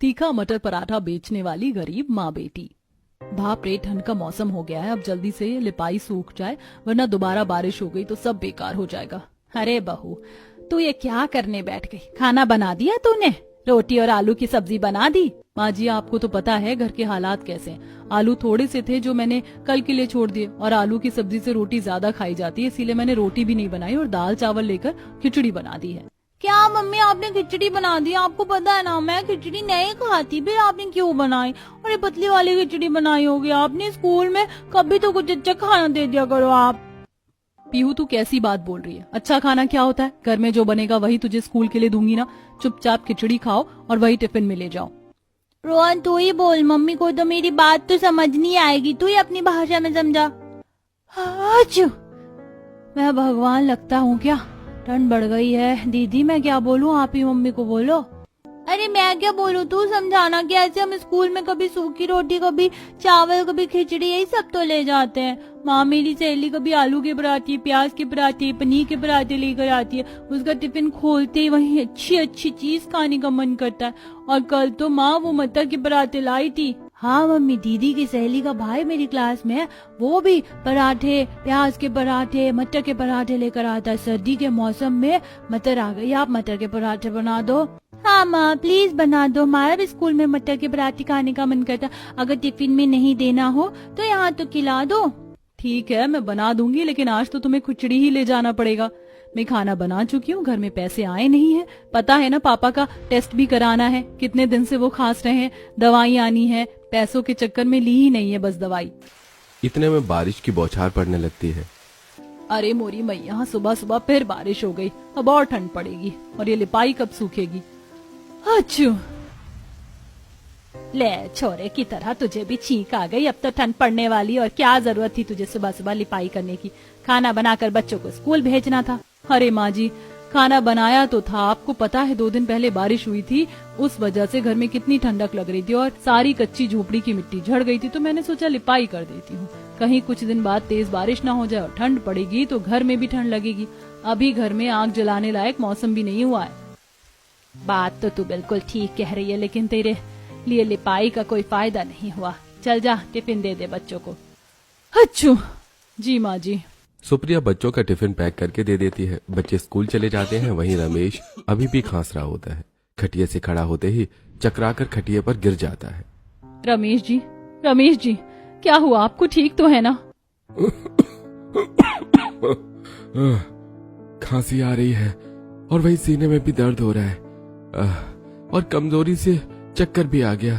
तीखा मटर पराठा बेचने वाली गरीब माँ बेटी। बाप रे, ठंड का मौसम हो गया है, अब जल्दी से लिपाई सूख जाए वरना दोबारा बारिश हो गई तो सब बेकार हो जाएगा। अरे बहू, तू ये क्या करने बैठ गई? खाना बना दिया तूने? रोटी और आलू की सब्जी बना दी? माँ जी, आपको तो पता है घर के हालात कैसे हैं। आलू थोड़े से थे जो मैंने कल के लिए छोड़ दिए, और आलू की सब्जी से रोटी ज्यादा खाई जाती है, इसीलिए मैंने रोटी भी नहीं बनाई और दाल चावल लेकर खिचड़ी बना दी है। क्या मम्मी, आपने खिचड़ी बना दी? आपको पता है ना मैं खिचड़ी नहीं खाती, फिर आपने क्यों बनाई? और ये पतली वाली खिचड़ी बनाई होगी आपने। स्कूल में कभी तो कुछ अच्छा खाना दे दिया करो आप। पीहू, तू कैसी बात बोल रही है? अच्छा खाना क्या होता है? घर में जो बनेगा वही तुझे स्कूल के लिए दूंगी ना। चुपचाप खिचड़ी खाओ और वही टिफिन में ले जाओ। रोहन, तू ही बोल, मम्मी को तो मेरी बात तो समझ नहीं आएगी, तू ही अपनी भाषा में समझा। आज मैं भगवान लगता हूँ क्या? ठंड बढ़ गई है। दीदी मैं क्या बोलूँ, आप ही मम्मी को बोलो। अरे मैं क्या बोलूं, तू समझाना। कैसे हम स्कूल में कभी सूखी रोटी, कभी चावल, कभी खिचड़ी, यही सब तो ले जाते हैं। माँ मेरी सहेली कभी आलू के पराठे, प्याज के पराठे, पनीर के पराठे लेकर आती है। उसका टिफिन खोलते ही वही अच्छी अच्छी चीज खाने का मन करता है। और कल तो माँ वो मटर के पराठे लाई थी। हाँ मम्मी, दीदी की सहेली का भाई मेरी क्लास में है, वो भी पराठे, प्याज के पराठे, मटर के पराठे लेकर आता है। सर्दी के मौसम में मटर आ गई, आप मटर के पराठे बना दो। हाँ माँ, प्लीज बना दो, हमारा भी स्कूल में मटर के पराठे खाने का मन करता। अगर टिफिन में नहीं देना हो तो यहाँ तो खिला दो। ठीक है, मैं बना दूंगी, लेकिन आज तो तुम्हें खिचड़ी ही ले जाना पड़ेगा। मैं खाना बना चुकी हूँ, घर में पैसे आए नहीं है। पता है ना, पापा का टेस्ट भी कराना है, कितने दिन से वो खांस रहे हैं। दवाई आनी है, पैसों के चक्कर में ली ही नहीं है बस दवाई। इतने में बारिश की बौछार पड़ने लगती है। अरे मोरी मैया, सुबह सुबह फिर बारिश हो गई। अब और ठंड पड़ेगी, और ये लिपाई कब सूखेगी? अच्छू, ले छोरे की तरह तुझे भी छींक आ गई। अब तो ठंड पड़ने वाली, और क्या जरूरत थी तुझे सुबह सुबह लिपाई करने की? खाना बनाकर बच्चों को स्कूल भेजना था। अरे माँ जी, खाना बनाया तो था। आपको पता है 2 दिन पहले बारिश हुई थी, उस वजह से घर में कितनी ठंडक लग रही थी और सारी कच्ची झोपड़ी की मिट्टी झड़ गई थी, तो मैंने सोचा लिपाई कर देती हूँ। कहीं कुछ दिन बाद तेज बारिश ना हो जाए और ठंड पड़ेगी तो घर में भी ठंड लगेगी। अभी घर में आग जलाने लायक मौसम भी नहीं हुआ है। बात तो तू बिल्कुल ठीक कह रही है, लेकिन तेरे लिए लिपाई का कोई फायदा नहीं हुआ। चल जा, टिफिन दे दे बच्चों को। अच्छू जी माँ जी। सुप्रिया बच्चों का टिफिन पैक करके दे देती है। बच्चे स्कूल चले जाते हैं। वहीं रमेश अभी भी खांस रहा होता है। खटिया से खड़ा होते ही चकराकर खटिया पर गिर जाता है। रमेश जी, रमेश जी, क्या हुआ? आपको ठीक तो है ना? खांसी आ रही है और वही सीने में भी दर्द हो रहा है, और कमजोरी से चक्कर भी आ गया।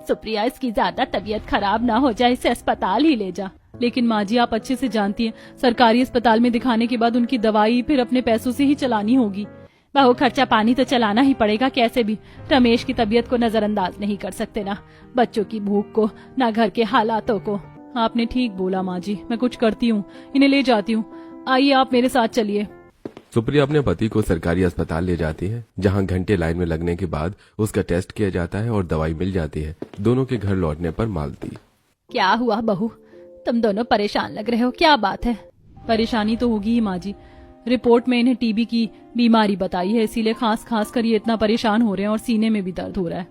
सुप्रिया, इसकी ज्यादा तबीयत खराब ना हो जाए, इसे अस्पताल ही ले जा। लेकिन माँ जी, आप अच्छे से जानती हैं, सरकारी अस्पताल में दिखाने के बाद उनकी दवाई फिर अपने पैसों से ही चलानी होगी। बहु खर्चा पानी तो चलाना ही पड़ेगा कैसे भी। रमेश की तबीयत को नजरअंदाज नहीं कर सकते ना, बच्चों की भूख को, ना घर के हालातों को। आपने ठीक बोला माँ जी, मैं कुछ करती हूँ, इन्हें ले जाती हूँ। आइए आप मेरे साथ चलिए। सुप्रिया अपने पति को सरकारी अस्पताल ले जाती है, जहां घंटे लाइन में लगने के बाद उसका टेस्ट किया जाता है और दवाई मिल जाती है। दोनों के घर लौटने पर मालती, क्या हुआ बहू, तुम दोनों परेशान लग रहे हो, क्या बात है? परेशानी तो होगी ही माँ जी। रिपोर्ट में इन्हें टीबी की बीमारी बताई है, इसीलिए खास खास कर ये इतना परेशान हो रहे हैं और सीने में भी दर्द हो रहा है।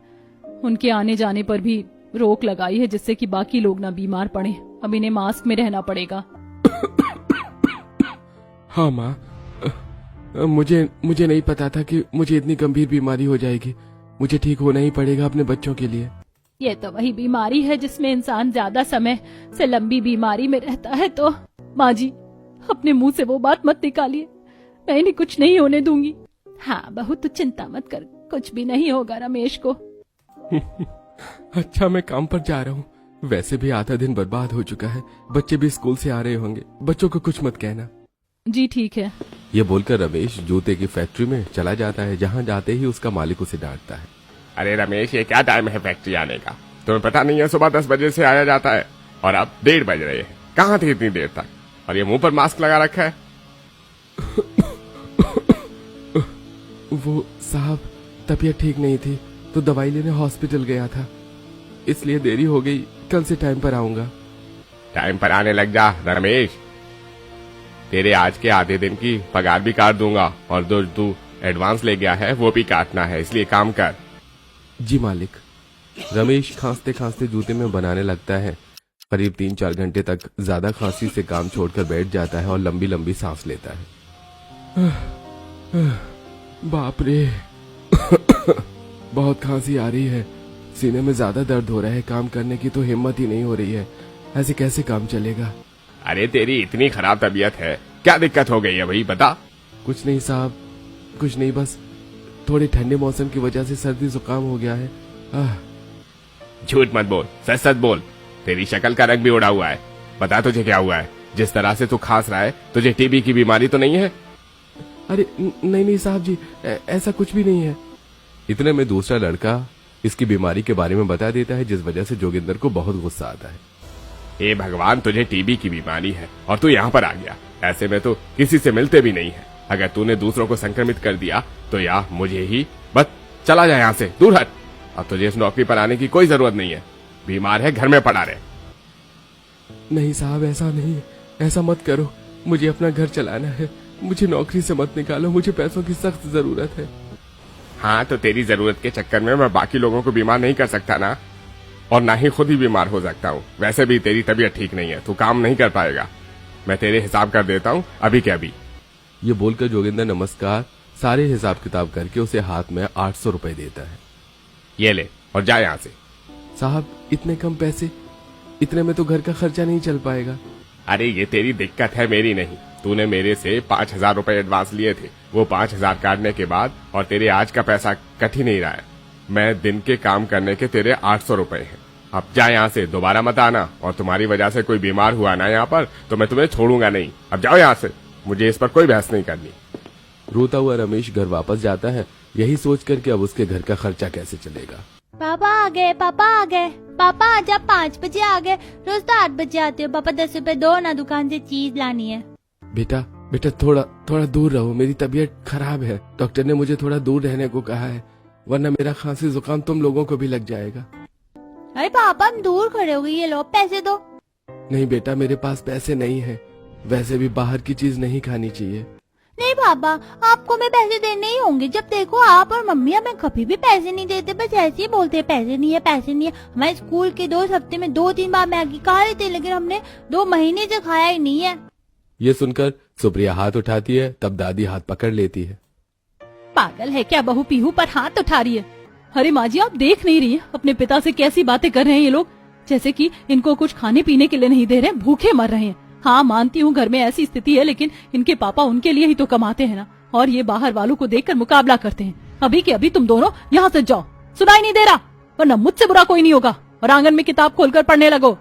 उनके आने जाने पर भी रोक लगाई है, जिससे कि बाकी लोग ना बीमार पड़े। अब इन्हें मास्क में रहना पड़ेगा। हाँ माँ, मुझे नहीं पता था कि मुझे इतनी गंभीर बीमारी हो जाएगी। मुझे ठीक होना ही पड़ेगा अपने बच्चों के लिए। ये तो वही बीमारी है जिसमें इंसान ज्यादा समय से लंबी बीमारी में रहता है। तो माँ जी, अपने मुंह से वो बात मत निकालिए, मैं इन्हें कुछ नहीं होने दूंगी। हाँ बहू, तू चिंता मत कर, कुछ भी नहीं होगा रमेश को। अच्छा, मैं काम पर जा रहा हूँ। वैसे भी आधा दिन बर्बाद हो चुका है, बच्चे भी स्कूल से आ रहे होंगे। बच्चों को कुछ मत कहना। जी ठीक है। ये बोलकर रमेश जूते की फैक्ट्री में चला जाता है, जहाँ जाते ही उसका मालिक उसे डांटता है। अरे रमेश, ये क्या टाइम है फैक्ट्री आने का? तुम्हें पता नहीं है सुबह 10 बजे से आया जाता है और अब 1:30 बज रहे हैं। कहाँ थे इतनी देर तक? और ये मुंह पर मास्क लगा रखा है। वो साहब, तबीयत ठीक नहीं थी तो दवाई लेने हॉस्पिटल गया था, इसलिए देरी हो गई। कल से टाइम पर आऊंगा। टाइम पर आने लग जा रमेश, तेरे आज के आधे दिन की पगार भी काट दूंगा और जो तू एडवांस ले गया है वो भी काटना है, इसलिए काम कर। जी मालिक। रमेश खांसते खांसते जूते में बनाने लगता है। करीब 3-4 घंटे तक ज्यादा खांसी से काम छोड़कर बैठ जाता है और लंबी लंबी सांस लेता है। बाप रे बहुत खांसी आ रही है, सीने में ज्यादा दर्द हो रहा है, काम करने की तो हिम्मत ही नहीं हो रही है। ऐसे कैसे काम चलेगा? अरे तेरी इतनी खराब तबीयत है, क्या दिक्कत हो गई है भाई, बता। कुछ नहीं साहब, कुछ नहीं, बस थोड़े ठंडे मौसम की वजह से सर्दी जुकाम हो गया है। झूठ मत बोल, सच सच बोल। तेरी शक्ल का रंग भी उड़ा हुआ है, बता तुझे क्या हुआ है। जिस तरह से तू खांस रहा है, तुझे टीबी की बीमारी तो नहीं है? अरे नहीं साहब जी, ऐसा कुछ भी नहीं है। इतने में दूसरा लड़का इसकी बीमारी के बारे में बता देता है, जिस वजह से जोगिंदर को बहुत गुस्सा आता है। हे भगवान, तुझे टीबी की बीमारी है और तू यहाँ पर आ गया। ऐसे में तो किसी से मिलते भी नहीं है। अगर तूने दूसरों को संक्रमित कर दिया तो या मुझे ही, बस चला जा यहाँ से, दूर हट। अब तुझे इस नौकरी पर आने की कोई जरूरत नहीं है। बीमार है, घर में पड़ा रहे। नहीं साहब, ऐसा नहीं है, ऐसा मत करो। मुझे अपना घर चलाना है, मुझे नौकरी से मत निकालो, मुझे पैसों की सख्त जरूरत है। हाँ, तो तेरी जरूरत के चक्कर में मैं बाकी लोगों को बीमार नहीं कर सकता ना, और ना ही खुद ही बीमार हो सकता हूँ। वैसे भी तेरी तबीयत ठीक नहीं है, तू काम नहीं कर पाएगा। मैं तेरे हिसाब कर देता हूँ अभी के अभी। ये बोलकर जोगिंदर नमस्कार सारे हिसाब किताब करके उसे हाथ में 800 रुपए देता है। ये ले और जा यहाँ से। साहब, इतने कम पैसे, इतने में तो घर का खर्चा नहीं चल पाएगा। अरे ये तेरी दिक्कत है, मेरी नहीं। तूने मेरे से 5,000 रुपए एडवांस लिए थे, वो 5,000 काटने के बाद और तेरे आज का पैसा कट ही नहीं रहा है। मैं दिन के काम करने के तेरे 800 रुपए हैं। अब जा यहाँ से, दोबारा मत आना। और तुम्हारी वजह से कोई बीमार हुआ ना यहाँ पर तो मैं तुम्हें छोड़ूंगा नहीं। अब जाओ यहाँ से, मुझे इस पर कोई बहस नहीं करनी। रोता हुआ रमेश घर वापस जाता है, यही सोच कर कि अब उसके घर का खर्चा कैसे चलेगा। पापा आ गए, पापा आ गए, पापा आज आप 5 बजे आ गए। रोज तो 8 बजे आते हो। पापा 10 रुपए दो ना, दुकान से चीज लानी है। बेटा थोड़ा दूर रहो, मेरी तबीयत खराब है। डॉक्टर ने मुझे थोड़ा दूर रहने को कहा है, वरना मेरा खांसी जुकाम तुम लोगों को भी लग जाएगा। अरे पापा, हम दूर खड़े हो गए, ये लो पैसे दो। नहीं बेटा, मेरे पास पैसे नहीं है। वैसे भी बाहर की चीज नहीं खानी चाहिए। नहीं पापा, आपको मैं पैसे देने ही होंगे। जब देखो आप और मम्मी हमें कभी भी पैसे नहीं देते, बस ऐसे ही बोलते हैं पैसे नहीं है, पैसे नहीं है। हमारे स्कूल के 2 हफ्ते में 2-3 बार मैगी खा रहे थे, लेकिन हमने 2 महीने से खाया ही नहीं है। ये सुनकर सुप्रिया हाथ उठाती है, तब दादी हाथ पकड़ लेती है। पागल है क्या बहू, पीहू पर हाथ उठा रही है। अरे माँ जी, आप देख नहीं रही है अपने पिता से कैसी बातें कर रहे हैं ये लोग, जैसे कि इनको कुछ खाने पीने के लिए नहीं दे रहे, भूखे मर रहे हैं। हाँ मानती हूँ घर में ऐसी स्थिति है, लेकिन इनके पापा उनके लिए ही तो कमाते हैं ना, और ये बाहर वालों को देखकर मुकाबला करते हैं। अभी के अभी तुम दोनों यहाँ से जाओ, सुनाई नहीं दे रहा, वरना मुझसे बुरा कोई नहीं होगा। और आंगन में किताब खोलकर पढ़ने लगो।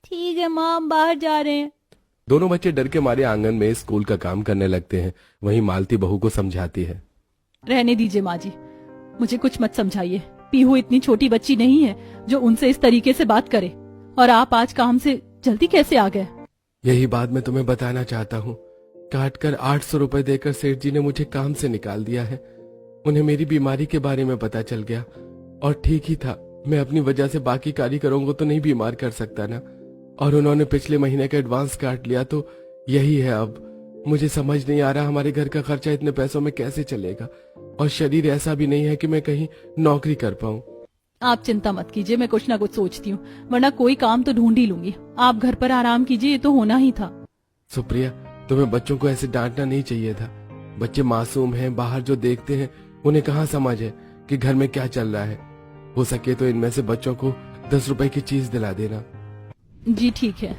ठीक है माँ, हम बाहर जा रहे हैं। दोनों बच्चे डर के मारे आंगन में स्कूल का काम करने लगते हैं। वहीं मालती बहू को समझाती है। रहने दीजिए माँ जी, मुझे कुछ मत समझाइए। पीहू इतनी छोटी बच्ची नहीं है जो उनसे इस तरीके से बात करे। और आप आज काम से जल्दी कैसे आ गए? यही बात मैं तुम्हें बताना चाहता हूँ। काट कर 800 रुपए देकर सेठ जी ने मुझे काम से निकाल दिया है। उन्हें मेरी बीमारी के बारे में पता चल गया, और ठीक ही था, मैं अपनी वजह से बाकी कारीगरों को तो नहीं बीमार कर सकता ना। और उन्होंने पिछले महीने का एडवांस काट लिया, तो यही है। अब मुझे समझ नहीं आ रहा हमारे घर का खर्चा इतने पैसों में कैसे चलेगा, और शरीर ऐसा भी नहीं है कि मैं कहीं नौकरी कर पाऊं। आप चिंता मत कीजिए, मैं कुछ ना कुछ सोचती हूँ, वरना कोई काम तो ढूंढ ही लूंगी। आप घर पर आराम कीजिए, ये तो होना ही था। सुप्रिया, तुम्हें बच्चों को ऐसे डांटना नहीं चाहिए था। बच्चे मासूम हैं, बाहर जो देखते हैं उन्हें कहाँ समझ है कि घर में क्या चल रहा है। हो सके तो इनमें से बच्चों को 10 रुपए की चीज दिला देना। जी ठीक है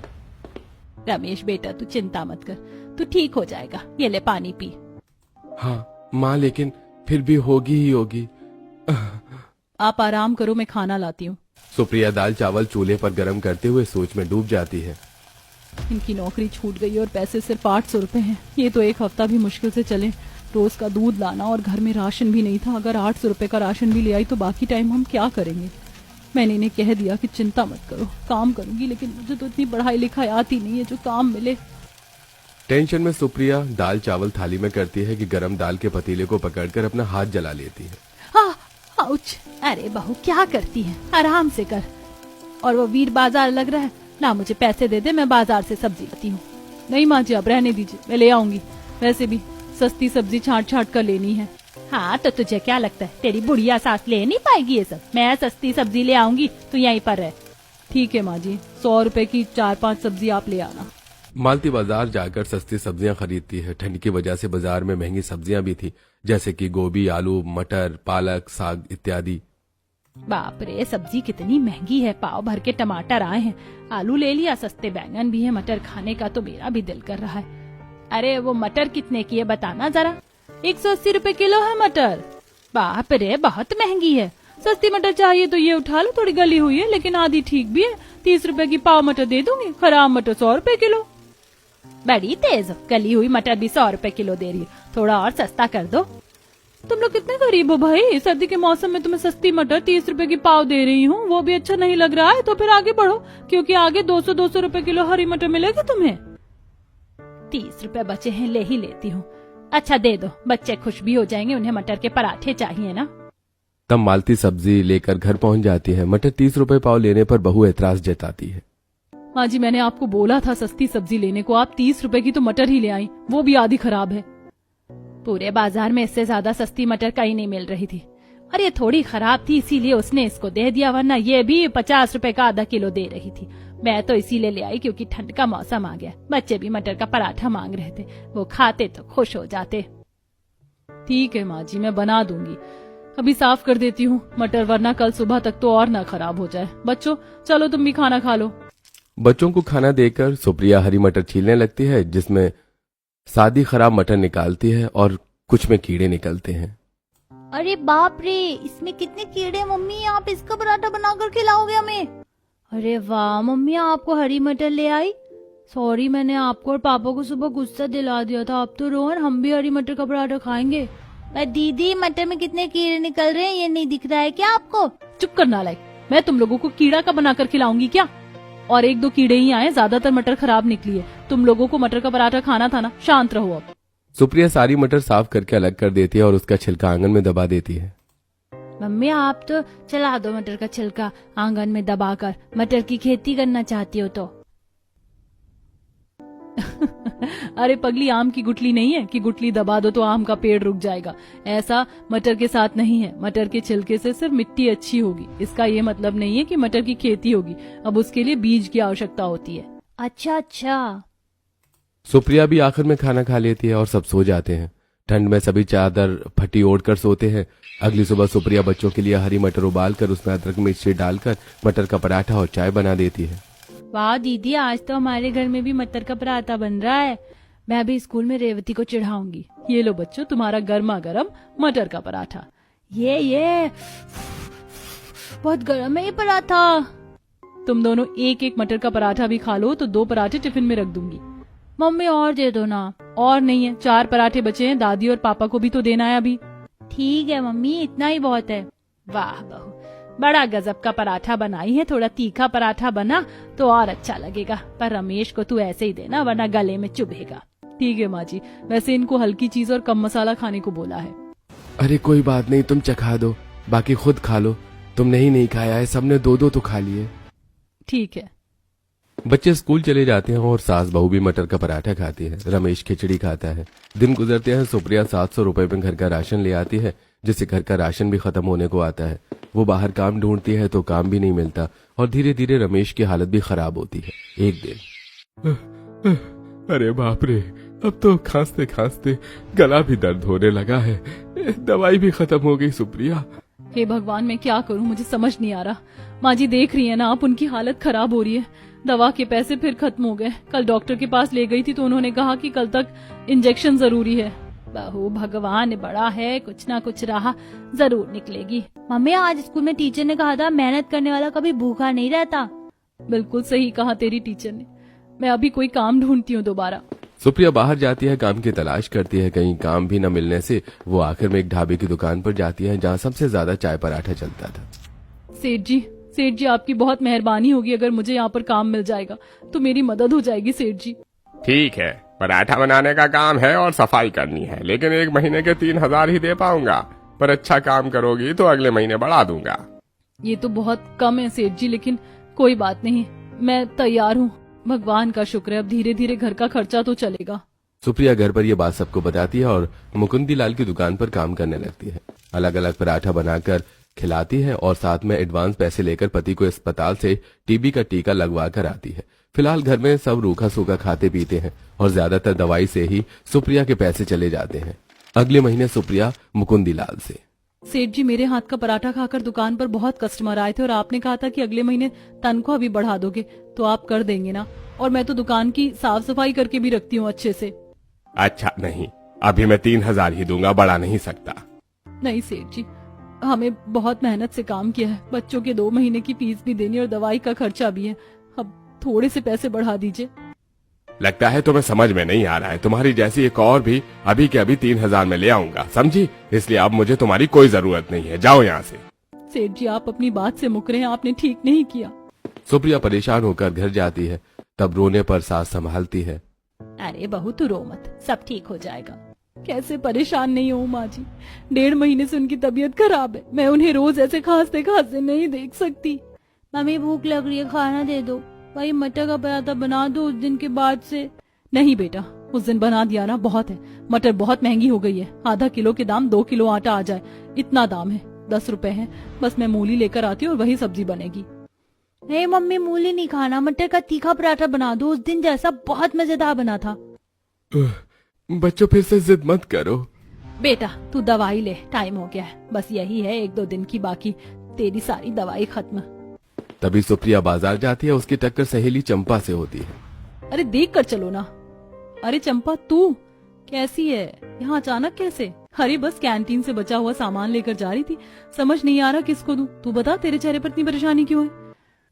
रमेश बेटा, तू चिंता मत कर, तू ठीक हो जाएगा। ये ले पानी पी। हाँ माँ, लेकिन फिर भी होगी ही होगी। आप आराम करो, मैं खाना लाती हूँ। सुप्रिया दाल चावल चूल्हे पर गर्म करते हुए सोच में डूब जाती है। इनकी नौकरी छूट गई और पैसे सिर्फ 800 रुपए हैं। ये तो 1 हफ्ता भी मुश्किल से चले। रोज का दूध लाना, और घर में राशन भी नहीं था। अगर 800 रुपए का राशन भी ले आई तो बाकी टाइम हम क्या करेंगे? मैंने इन्हें कह दिया कि चिंता मत करो, काम करूंगी, लेकिन मुझे तो इतनी पढ़ाई लिखाई आती नहीं है जो काम मिले। टेंशन में सुप्रिया दाल चावल थाली में करती है कि गरम दाल के पतीले को पकड़कर अपना हाथ जला लेती है। आउच! अरे बहू क्या करती है, आराम से कर। और वो वीर बाजार लग रहा है, ला मुझे पैसे दे दे, मैं बाजार से सब्जी लाती हूँ। नहीं माँ जी, अब रहने दीजिए, मैं ले आऊंगी। वैसे भी सस्ती सब्जी छांट छांट कर लेनी है। हाँ तो तुझे क्या लगता है तेरी बुढ़िया सास ले नहीं पाएगी ये सब? मैं सस्ती सब्जी ले आऊंगी, तू यहीं पर रह। ठीक है माँ जी, 100 रुपए की 4-5 सब्जी आप ले आना। मालती बाजार जाकर सस्ती सब्जियां खरीदती है। ठंड की वजह से बाजार में महंगी सब्जियां भी थी, जैसे कि गोभी, आलू, मटर, पालक, साग इत्यादि। बाप रे, सब्जी कितनी महंगी है। पाव भर के टमाटर आए हैं, आलू ले लिया, सस्ते बैंगन भी है। मटर खाने का तो मेरा भी दिल कर रहा है। अरे वो मटर कितने की है बताना जरा। 180 रुपए किलो है मटर। बाप रे, बहुत महंगी है। सस्ती मटर चाहिए तो ये उठा लो, थोड़ी गली हुई है लेकिन आधी ठीक भी है। 30 रुपए की पाव मटर दे दूंगी, खराब मटर 100 रुपए किलो। बड़ी तेज, गली हुई मटर भी 100 रुपए किलो दे रही है, थोड़ा और सस्ता कर दो। तुम लोग कितने गरीब हो भाई, सर्दी के मौसम में तुम्हें सस्ती मटर 30 रुपए की पाव दे रही हूँ, वो भी अच्छा नहीं लग रहा है तो फिर आगे बढ़ो, क्योंकि आगे 200-200 रुपए किलो हरी मटर मिलेगी तुम्हें। 30 रुपए बचे हैं, ले ही लेती हूँ। अच्छा दे दो, बच्चे खुश भी हो जाएंगे, उन्हें मटर के पराठे चाहिए ना। तब मालती सब्जी लेकर घर पहुंच जाती है। मटर 30 रुपए पाव लेने पर बहू एतराज जताती है। माँ जी, मैंने आपको बोला था सस्ती सब्जी लेने को, आप 30 रुपए की तो मटर ही ले आई, वो भी आधी खराब है। पूरे बाजार में इससे ज्यादा सस्ती मटर कहीं नहीं मिल रही थी, और ये थोड़ी खराब थी इसीलिए उसने इसको दे दिया, वरना ये भी 50 रुपए का आधा किलो दे रही थी। मैं तो इसीलिए ले आई क्योंकि ठंड का मौसम आ गया, बच्चे भी मटर का पराठा मांग रहे थे, वो खाते तो खुश हो जाते। ठीक है माँ जी, मैं बना दूंगी, अभी साफ कर देती हूँ मटर, वरना कल सुबह तक तो और ना खराब हो जाए। बच्चों चलो तुम भी खाना खा लो। बच्चों को खाना देकर सुप्रिया हरी मटर छीलने लगती है, जिसमें सादी खराब मटर निकालती है और कुछ में कीड़े निकलते हैं। अरे बाप रे, इसमें कितने कीड़े। मम्मी आप इसका पराठा बनाकर खिलाओगे हमें? अरे वाह मम्मी, आपको हरी मटर ले आई। सॉरी, मैंने आपको और पापा को सुबह गुस्सा दिला दिया था। अब तो रोहन, हम भी हरी मटर का पराठा खाएंगे। दीदी, मटर में कितने कीड़े निकल रहे हैं, ये नहीं दिख रहा है क्या आपको? चुप कर नालायक, मैं तुम लोगों को कीड़ा का बनाकर खिलाऊंगी क्या? और 1-2 कीड़े ही आए, ज्यादातर मटर खराब निकली है। तुम लोगों को मटर का पराठा खाना था ना, शांत रहो अब। सुप्रिया सारी मटर साफ करके अलग कर देती है और उसका छिलका आंगन में दबा देती है। मम्मी आप तो चला दो मटर का छिलका आंगन में दबाकर, मटर की खेती करना चाहती हो तो। अरे पगली, आम की गुठली नहीं है कि गुठली दबा दो तो आम का पेड़ रुक जाएगा। ऐसा मटर के साथ नहीं है। मटर के छिलके से सिर्फ मिट्टी अच्छी होगी, इसका ये मतलब नहीं है कि मटर की खेती होगी। अब उसके लिए बीज की आवश्यकता होती है। अच्छा अच्छा। सुप्रिया भी आखिर में खाना खा लेती है और सब सो जाते हैं। ठंड में सभी चादर फटी ओढ़कर सोते हैं। अगली सुबह सुप्रिया बच्चों के लिए हरी मटर उबालकर उसमें अदरक मिर्ची डालकर मटर का पराठा और चाय बना देती है। वाह दीदी, आज तो हमारे घर में भी मटर का पराठा बन रहा है। मैं अभी स्कूल में रेवती को चिढ़ाऊंगी। ये लो बच्चों, तुम्हारा गर्मा गर्म मटर का पराठा। ये बहुत गर्म है ये पराठा। तुम दोनों 1-1 मटर का पराठा भी खा लो तो 2 पराठे टिफिन में रख दूंगी। मम्मी और दे दो ना। और नहीं है, 4 पराठे बचे हैं, दादी और पापा को भी तो देना है अभी। ठीक है मम्मी, इतना ही बहुत है। वाह बहू, बड़ा गजब का पराठा बनाई है। थोड़ा तीखा पराठा बना तो और अच्छा लगेगा, पर रमेश को तू ऐसे ही देना वरना गले में चुभेगा। ठीक है माँ जी, वैसे इनको हल्की चीज और कम मसाला खाने को बोला है। अरे कोई बात नहीं, तुम चखा दो, बाकी खुद खा लो। तुमने ही नहीं खाया है, सबने 2-2 तो खा लिए। ठीक है। बच्चे स्कूल चले जाते हैं और सास बहू भी मटर का पराठा खाती है। रमेश खिचड़ी खाता है। दिन गुजरते हैं। सुप्रिया 700 रुपए में घर का राशन ले आती है, जिससे घर का राशन भी खत्म होने को आता है। वो बाहर काम ढूंढती है तो काम भी नहीं मिलता और धीरे धीरे रमेश की हालत भी खराब होती है। एक दिन, अरे बाप रे, अब तो खांसते खांसते गला भी दर्द होने लगा है। दवाई भी खत्म हो गई सुप्रिया। हे भगवान, मैं क्या करूं, मुझे समझ नहीं आ रहा। माँ जी देख रही है ना आप, उनकी हालत खराब हो रही है। दवा के पैसे फिर खत्म हो गए। कल डॉक्टर के पास ले गई थी तो उन्होंने कहा कि कल तक इंजेक्शन जरूरी है। बहू, भगवान बड़ा है, कुछ ना कुछ राह जरूर निकलेगी। मम्मी, आज स्कूल में टीचर ने कहा था मेहनत करने वाला कभी भूखा नहीं रहता। बिल्कुल सही कहा तेरी टीचर ने। मैं अभी कोई काम ढूंढती हूँ दोबारा। सुप्रिया बाहर जाती है, काम की तलाश करती है। कहीं काम भी न मिलने से वो आखिर में एक ढाबे की दुकान पर जाती है, जहाँ सबसे ज्यादा चाय पराठा चलता था। सेठ जी आपकी बहुत मेहरबानी होगी। अगर मुझे यहाँ पर काम मिल जाएगा तो मेरी मदद हो जाएगी सेठ जी। ठीक है, पराठा बनाने का काम है और सफाई करनी है, लेकिन 1 महीने के 3000 ही दे पाऊंगा। पर अच्छा काम करोगी तो अगले महीने बढ़ा दूंगा। ये तो बहुत कम है सेठ जी, लेकिन कोई बात नहीं, मैं तैयार हूँ। भगवान का शुक्र है, अब धीरे धीरे घर का खर्चा तो चलेगा। सुप्रिया घर पर यह बात सबको बताती है और मुकुंदी लाल की दुकान पर काम करने लगती है। अलग अलग पराठा बनाकर खिलाती है और साथ में एडवांस पैसे लेकर पति को अस्पताल से टीबी का टीका लगवा कर आती है। फिलहाल घर में सब रूखा सूखा खाते पीते हैं और ज्यादातर दवाई से ही सुप्रिया के पैसे चले जाते हैं। अगले महीने सुप्रिया मुकुंदी लाल से, सेठ जी, मेरे हाथ का पराठा खाकर दुकान पर बहुत कस्टमर आए थे और आपने कहा था कि अगले महीने तनख्वाह भी बढ़ा दोगे, तो आप कर देंगे ना? और मैं तो दुकान की साफ सफाई करके भी रखती हूँ अच्छे से। अच्छा नहीं, अभी मैं 3,000 ही दूंगा, बढ़ा नहीं सकता। नहीं सेठ जी, हमें बहुत मेहनत से काम किया है, बच्चों के 2 महीने की फीस भी देनी और दवाई का खर्चा भी है, अब थोड़े से पैसे बढ़ा दीजिए। लगता है तुम्हें समझ में नहीं आ रहा है। तुम्हारी जैसी एक और भी अभी के अभी 3,000 में ले आऊंगा, समझी? इसलिए अब मुझे तुम्हारी कोई जरूरत नहीं है, जाओ यहाँ से। सेठ जी, आप अपनी बात से मुकरे हैं, आपने ठीक नहीं किया। सुप्रिया परेशान होकर घर जाती है। तब रोने पर सास संभालती है। अरे बहू तू रो मत, सब ठीक हो जाएगा। कैसे परेशान नहीं हूँ माँ जी, 1.5 महीने से उनकी तबीयत खराब है, मैं उन्हें रोज ऐसे खांसते खांसते नहीं देख सकती। मम्मी भूख लग रही है, खाना दे दो। भाई मटर का पराठा बना दो उस दिन के बाद से। नहीं बेटा, उस दिन बना दिया ना, बहुत है। मटर बहुत महंगी हो गई है, आधा किलो के दाम 2 किलो आटा आ जाए, इतना दाम है। 10 रुपए है, बस मैं मूली लेकर आती हूँ और वही सब्जी बनेगी। नहीं मम्मी, मूली नहीं खाना, मटर का तीखा पराठा बना दो उस दिन जैसा, बहुत मजेदार बना था। बच्चों फिर से जिद मत करो। बेटा तू दवाई ले, टाइम हो गया है, बस यही है 1-2 दिन की, बाकी तेरी सारी दवाई खत्म। तभी सुप्रिया बाजार जाती है। उसकी टक्कर सहेली चंपा से होती है। अरे देख कर चलो ना। अरे चंपा, तू कैसी है? यहाँ अचानक कैसे? अरे बस कैंटीन से बचा हुआ सामान लेकर जा रही थी, समझ नहीं आ रहा किसको दूं। तू बता, तेरे चेहरे पर इतनी परेशानी क्यों है?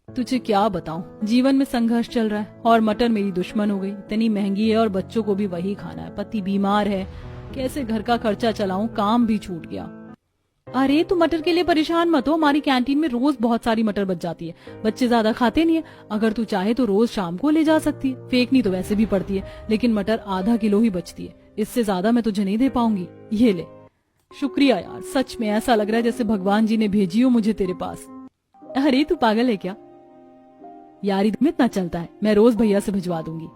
तुझे क्या बताऊं, जीवन में संघर्ष चल रहा है और मटर मेरी दुश्मन हो गई। इतनी महंगी है और बच्चों को भी वही खाना है, पति बीमार है, कैसे घर का खर्चा चलाऊं, काम भी छूट गया। अरे तू मटर के लिए परेशान मत हो, हमारी कैंटीन में रोज बहुत सारी मटर बच जाती है, बच्चे ज्यादा खाते नहीं है। अगर तू चाहे तो रोज शाम को ले जा सकती है, फेंकनी तो वैसे भी पड़ती है, लेकिन मटर आधा किलो ही बचती है, इससे ज्यादा मैं तुझे नहीं दे पाऊंगी। ये ले। शुक्रिया यार, सच में ऐसा लग रहा है जैसे भगवान जी ने भेजी हो मुझे तेरे पास। अरे तू पागल है क्या यार, में इतना चलता है, मैं रोज भैया से भिजवा दूंगी।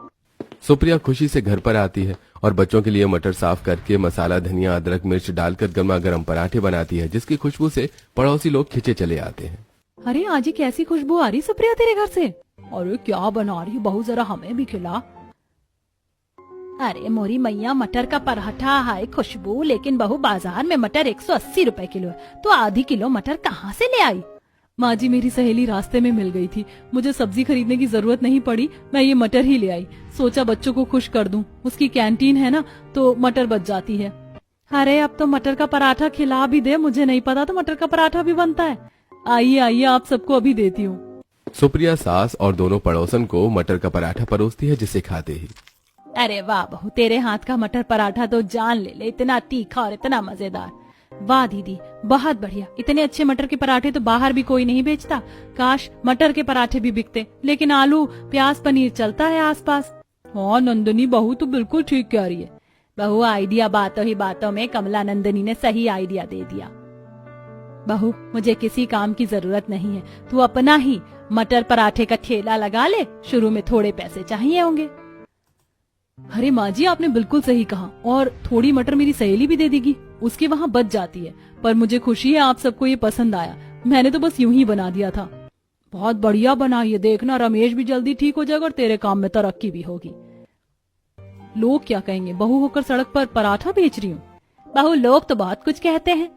सुप्रिया खुशी से घर पर आती है और बच्चों के लिए मटर साफ करके मसाला, धनिया, अदरक, मिर्च डालकर गर्मा गर्म पराठे बनाती है, जिसकी खुशबू से पड़ोसी लोग खिंचे चले आते हैं। अरे आज ही कैसी खुशबू आ रही सुप्रिया तेरे घर से? अरे क्या बना रही बहू, जरा हमें भी खिला। अरे मोरी मैया, मटर का पराठा, हाय खुशबू, लेकिन बहू बाजार में मटर 180 रुपए किलो है, तो आधी किलो मटर कहाँ से ले आई? माँ जी, मेरी सहेली रास्ते में मिल गई थी, मुझे सब्जी खरीदने की जरूरत नहीं पड़ी, मैं ये मटर ही ले आई, सोचा बच्चों को खुश कर दूं, उसकी कैंटीन है ना तो मटर बच जाती है। अरे अब तो मटर का पराठा खिला भी दे, मुझे नहीं पता तो मटर का पराठा भी बनता है। आइए आइए, आप सबको अभी देती हूँ। सुप्रिया सास और दोनों पड़ोसन को मटर का पराठा परोसती है, जिसे खाते ही अरे वाह बहू, तेरे हाथ का मटर पराठा तो जान ले, इतना तीखा और इतना मजेदार। वाह दीदी, बहुत बढ़िया, इतने अच्छे मटर के पराठे तो बाहर भी कोई नहीं बेचता। काश मटर के पराठे भी बिकते, लेकिन आलू प्याज पनीर चलता है आसपास। हाँ नंदनी बहू, तू बिल्कुल ठीक कह रही है। बहू आइडिया बातों ही बातों में कमला नंदनी ने सही आइडिया दे दिया। बहू मुझे किसी काम की जरूरत नहीं है, तू अपना ही मटर पराठे का ठेला लगा ले, शुरू में थोड़े पैसे चाहिए होंगे। अरे माँ जी, आपने बिल्कुल सही कहा, और थोड़ी मटर मेरी सहेली भी दे देगी, उसके वहाँ बच जाती है। पर मुझे खुशी है आप सबको ये पसंद आया, मैंने तो बस यूं ही बना दिया था। बहुत बढ़िया बना, ये देखना रमेश भी जल्दी ठीक हो जाएगा और तेरे काम में तरक्की भी होगी। लोग क्या कहेंगे, बहू होकर सड़क पर पराठा बेच रही हूँ। बहू लोग तो बहुत कुछ कहते हैं,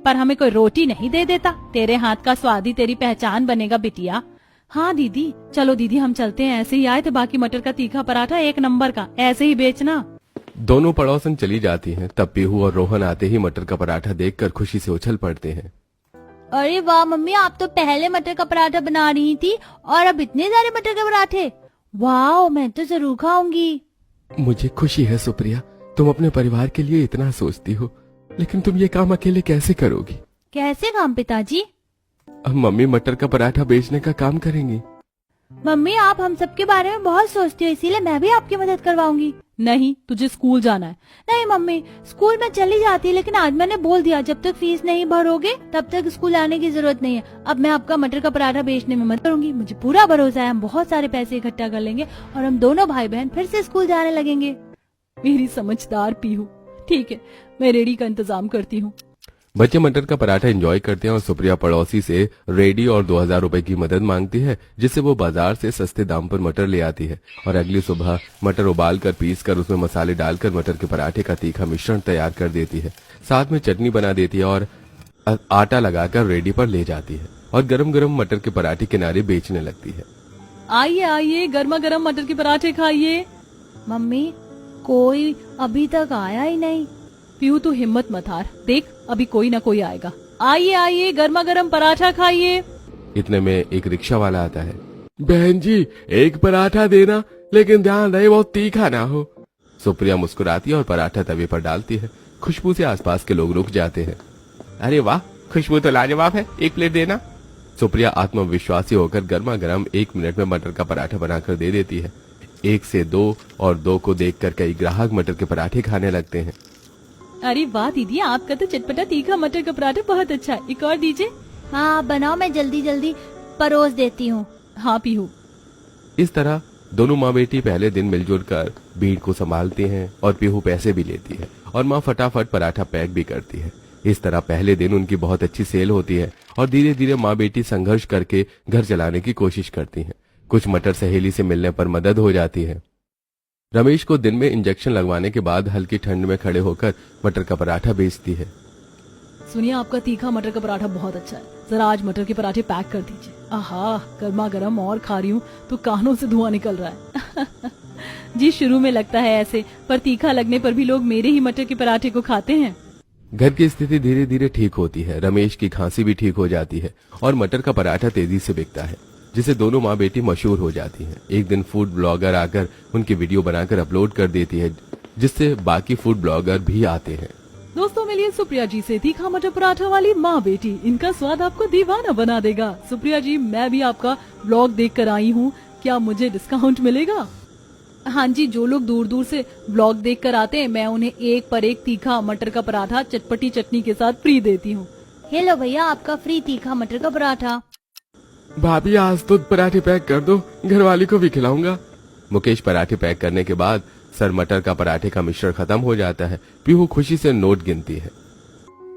पर हमें कोई रोटी नहीं दे देता। तेरे हाथ का स्वाद ही तेरी पहचान बनेगा बिटिया। हाँ दीदी, चलो दीदी हम चलते हैं, ऐसे ही आए थे, बाकी मटर का तीखा पराठा 1 नंबर का, ऐसे ही बेचना। दोनों पड़ोसन चली जाती हैं। तब पीहू और रोहन आते ही मटर का पराठा देखकर खुशी से उछल पड़ते हैं। अरे वाह मम्मी, आप तो पहले मटर का पराठा बना रही थी और अब इतने सारे मटर के पराठे, वाह, मैं तो जरूर खाऊंगी। मुझे खुशी है सुप्रिया, तुम अपने परिवार के लिए इतना सोचती हो, लेकिन तुम ये काम अकेले कैसे करोगी? कैसे काम पिताजी? अब मम्मी मटर का पराठा बेचने का काम करेंगी। मम्मी आप हम सबके बारे में बहुत सोचती हो, इसीलिए मैं भी आपकी मदद करवाऊंगी। नहीं, तुझे स्कूल जाना है। नहीं मम्मी, स्कूल में चली जाती, लेकिन आज मैंने बोल दिया जब तक फीस नहीं भरोगे तब तक स्कूल आने की जरूरत नहीं है। अब मैं आपका मटर का पराठा बेचने में मदद करूंगी। मुझे पूरा भरोसा है हम बहुत सारे पैसे इकट्ठा कर लेंगे और हम दोनों भाई बहन फिर से स्कूल जाने लगेंगे। मेरी समझदार पीहू। ठीक है, मैं रेडी का इंतजाम करती हूँ। बच्चे मटर का पराठा एंजॉय करते हैं और सुप्रिया पड़ोसी से रेडी और 2000 रुपए की मदद मांगती है, जिससे वो बाजार से सस्ते दाम पर मटर ले आती है और अगली सुबह मटर उबाल कर पीस कर उसमें मसाले डालकर मटर के पराठे का तीखा मिश्रण तैयार कर देती है। साथ में चटनी बना देती है और आटा लगाकर रेडी पर ले जाती है और गरम गरम मटर के पराठे किनारे बेचने लगती है। आइए आइए, गर्मा गर्म मटर के पराठे खाइए। मम्मी कोई अभी तक आया ही नहीं। पीहू तू हिम्मत मत हार, देख अभी कोई ना कोई आएगा। आइए आइए, गर्मा गर्म पराठा खाइए। इतने में एक रिक्शा वाला आता है। बहन जी, एक पराठा देना, लेकिन ध्यान रहे बहुत तीखा ना हो। सुप्रिया मुस्कुराती है और पराठा तवे पर डालती है। खुशबू से आसपास के लोग रुक जाते हैं। अरे वाह, खुशबू तो लाजवाब है, एक प्लेट देना। सुप्रिया आत्मविश्वासी होकर गर्मा गर्म 1 मिनट में मटर का पराठा बनाकर दे देती है। 1 से 2 और 2 को देखकर कई ग्राहक मटर के पराठे खाने लगते हैं। अरे वाह दीदी, आपका तो चटपटा तीखा मटर का पराठा बहुत अच्छा है, एक और दीजिए। हाँ बनाओ, मैं जल्दी जल्दी परोस देती हूँ। हाँ पीहू। इस तरह दोनों माँ बेटी पहले दिन मिलजुल कर भीड़ को संभालती हैं और पीहू पैसे भी लेती है और माँ फटाफट पराठा पैक भी करती है। इस तरह पहले दिन उनकी बहुत अच्छी सेल होती है और धीरे धीरे माँ बेटी संघर्ष करके घर चलाने की कोशिश करती हैं। कुछ मटर सहेली से मिलने पर मदद हो जाती है। रमेश को दिन में इंजेक्शन लगवाने के बाद हल्की ठंड में खड़े होकर मटर का पराठा बेचती है। सुनिए, आपका तीखा मटर का पराठा बहुत अच्छा है, जरा आज मटर के पराठे पैक कर दीजिए। आहा, गर्मा गर्म और खा रही हूँ तो कानों से धुआं निकल रहा है। जी शुरू में लगता है ऐसे, पर तीखा लगने पर भी लोग मेरे ही मटर के पराठे को खाते हैं। घर की स्थिति धीरे धीरे ठीक होती है। रमेश की खांसी भी ठीक हो जाती है और मटर का पराठा तेजी से बिकता है, जिसे दोनों माँ बेटी मशहूर हो जाती हैं। एक दिन फूड ब्लॉगर आकर उनकी वीडियो बनाकर अपलोड कर देती है, जिससे बाकी फूड ब्लॉगर भी आते हैं। दोस्तों मिलिए सुप्रिया जी से, तीखा मटर पराठा वाली माँ बेटी, इनका स्वाद आपको दीवाना बना देगा। सुप्रिया जी, मैं भी आपका ब्लॉग देख कर आई हूँ, क्या मुझे डिस्काउंट मिलेगा? हाँ जी, जो लोग दूर दूर से ब्लॉग देख कर आते हैं, मैं उन्हें 1 पर 1 तीखा मटर का पराठा चटपटी चटनी के साथ फ्री देती हूँ। हेलो भैया, आपका फ्री तीखा मटर का पराठा। भाभी, आज तो पराठे पैक कर दो, घरवाली को भी खिलाऊंगा। मुकेश पराठे पैक करने के बाद सर मटर का पराठे का मिश्रण खत्म हो जाता है। पीहू खुशी से नोट गिनती है।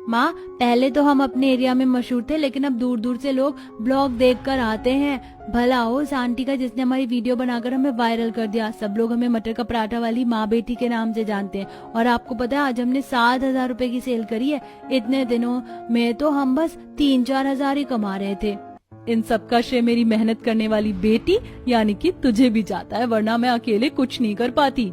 माँ, पहले तो हम अपने एरिया में मशहूर थे, लेकिन अब दूर दूर से लोग ब्लॉग देखकर आते हैं। भला हो उस आंटी का जिसने हमारी वीडियो बनाकर हमें वायरल कर दिया। सब लोग हमें मटर का पराठा वाली माँ बेटी के नाम से जानते हैं। और आपको पता है, आज हमने 7,000 रुपए की सेल करी है। इतने दिनों में तो हम बस 3-4 हजार ही कमा रहे थे। इन सब का श्रेय मेरी मेहनत करने वाली बेटी यानी कि तुझे भी जाता है, वरना मैं अकेले कुछ नहीं कर पाती।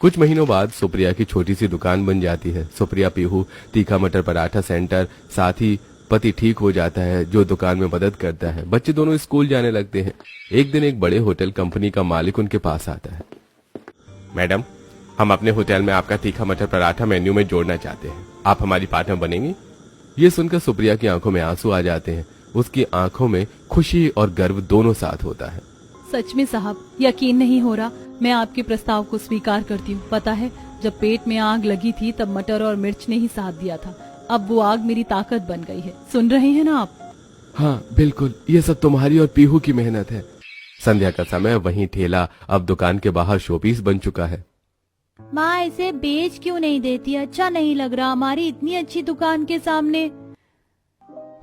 कुछ महीनों बाद सुप्रिया की छोटी सी दुकान बन जाती है। सुप्रिया पीहू तीखा मटर पराठा सेंटर, साथ ही पति ठीक हो जाता है जो दुकान में मदद करता है। बच्चे दोनों स्कूल जाने लगते हैं। एक दिन एक बड़े होटल कंपनी का मालिक उनके पास आता है। मैडम, हम अपने होटल में आपका तीखा मटर पराठा मेन्यू में जोड़ना चाहते हैं, आप हमारी पार्टनर बनेंगी? ये सुनकर सुप्रिया की आंखों में आंसू आ जाते हैं। उसकी आंखों में खुशी और गर्व दोनों साथ होता है। सच में साहब, यकीन नहीं हो रहा, मैं आपके प्रस्ताव को स्वीकार करती हूँ। पता है, जब पेट में आग लगी थी तब मटर और मिर्च ने ही साथ दिया था। अब वो आग मेरी ताकत बन गई है। सुन रहे हैं ना आप? हाँ बिल्कुल, ये सब तुम्हारी और पीहू की मेहनत है। संध्या का समय, वहीं ठेला अब दुकान के बाहर शोपीस बन चुका है। माँ, इसे बेच क्यों नहीं देती? अच्छा नहीं लग रहा हमारी इतनी अच्छी दुकान के सामने।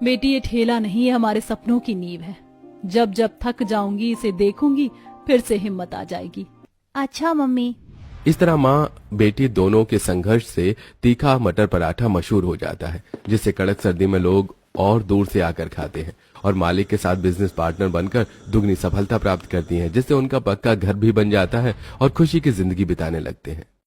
बेटी, ये ठेला नहीं है, हमारे सपनों की नींव है। जब जब थक जाऊंगी इसे देखूंगी, फिर से हिम्मत आ जाएगी। अच्छा मम्मी। इस तरह माँ बेटी दोनों के संघर्ष से तीखा मटर पराठा मशहूर हो जाता है, जिससे कड़क सर्दी में लोग और दूर से आकर खाते हैं और मालिक के साथ बिजनेस पार्टनर बनकर दुगनी सफलता प्राप्त करती हैं, जिससे उनका पक्का घर भी बन जाता है और खुशी की जिंदगी बिताने लगते हैं।